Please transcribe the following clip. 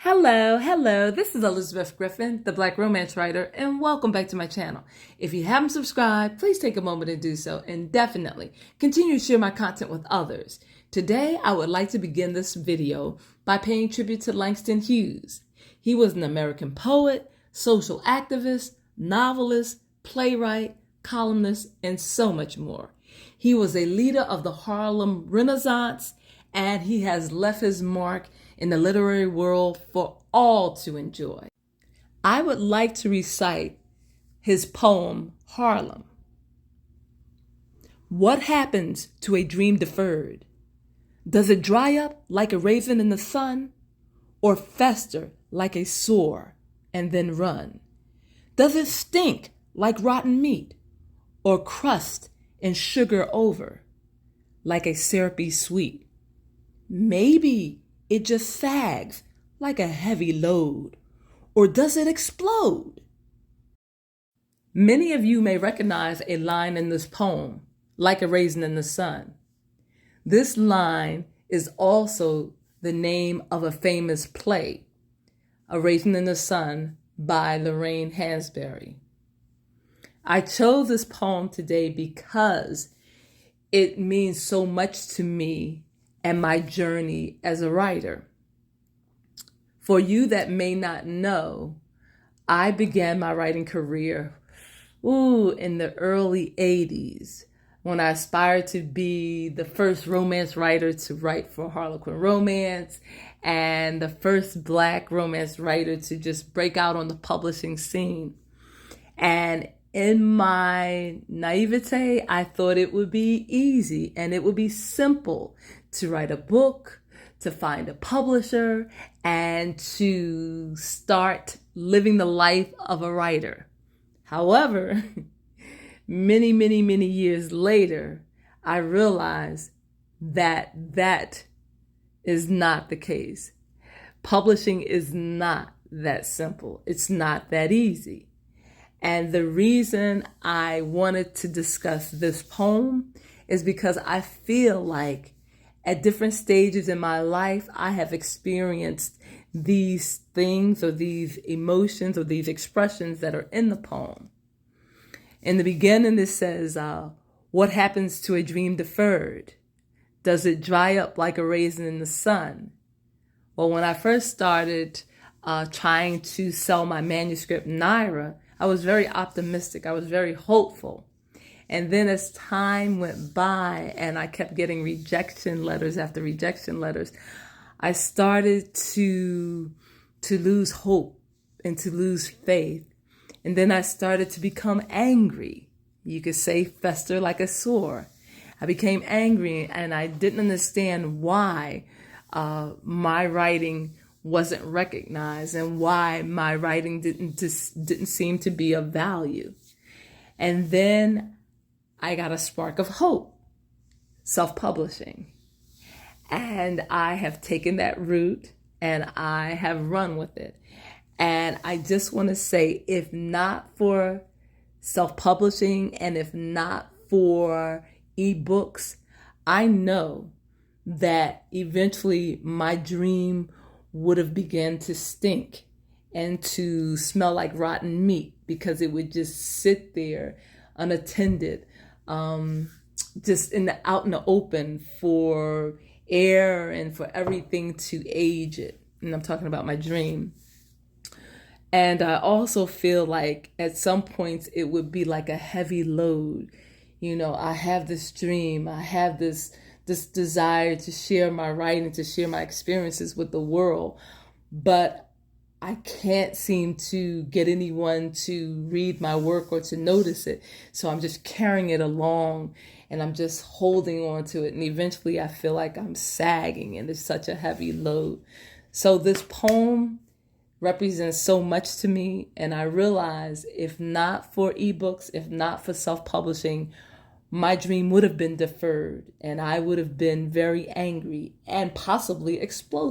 Hello. This is Elizabeth Griffin, the Black Romance Writer, and welcome back to my channel. If you haven't subscribed, please take a moment to do so, and definitely continue to share my content with others. Today, I would like to begin this video by paying tribute to Langston Hughes. He was an American poet, social activist, novelist, playwright, columnist, and so much more. He was a leader of the Harlem Renaissance, and he has left his mark in the literary world for all to enjoy. I would like to recite his poem, Harlem. What happens to a dream deferred? Does it dry up like a raisin in the sun, or fester like a sore and then run? Does it stink like rotten meat, or crust and sugar over like a syrupy sweet? Maybe it just sags like a heavy load, or does it explode? Many of you may recognize a line in this poem, like a raisin in the sun. This line is also the name of a famous play, A Raisin in the Sun by Lorraine Hansberry. I chose this poem today because it means so much to me and my journey as a writer. For you that may not know, I began my writing career in the early 80s when I aspired to be the first romance writer to write for Harlequin Romance and the first Black romance writer to just break out on the publishing scene. And in my naivete, I thought it would be easy and it would be simple to write a book, to find a publisher, and to start living the life of a writer. However, many years later, I realized that that is not the case. Publishing is not that simple. It's not that easy. And the reason I wanted to discuss this poem is because I feel like at different stages in my life, I have experienced these things or these emotions or these expressions that are in the poem. In the beginning, it says, what happens to a dream deferred? Does it dry up like a raisin in the sun? Well, when I first started trying to sell my manuscript, Naira, I was very optimistic. I was very hopeful. And then as time went by and I kept getting rejection letters after rejection letters, I started to lose hope and to lose faith. And then I started to become angry. You could say fester like a sore. I became angry and I didn't understand why my writing wasn't recognized and why my writing didn't seem to be of value. And then I got a spark of hope, self-publishing. And I have taken that route and I have run with it. And I just want to say, if not for self-publishing and if not for ebooks, I know that eventually my dream would have begun to stink and to smell like rotten meat because it would just sit there unattended, just out in the open for air and for everything to age it. And I'm talking about my dream. And I also feel like at some points it would be like a heavy load. You know, I have this dream, I have this desire to share my writing, to share my experiences with the world, but I can't seem to get anyone to read my work or to notice it. So I'm just carrying it along and I'm just holding on to it. And eventually I feel like I'm sagging and it's such a heavy load. So this poem represents so much to me. And I realize if not for ebooks, if not for self-publishing, my dream would have been deferred and I would have been very angry and possibly explosive.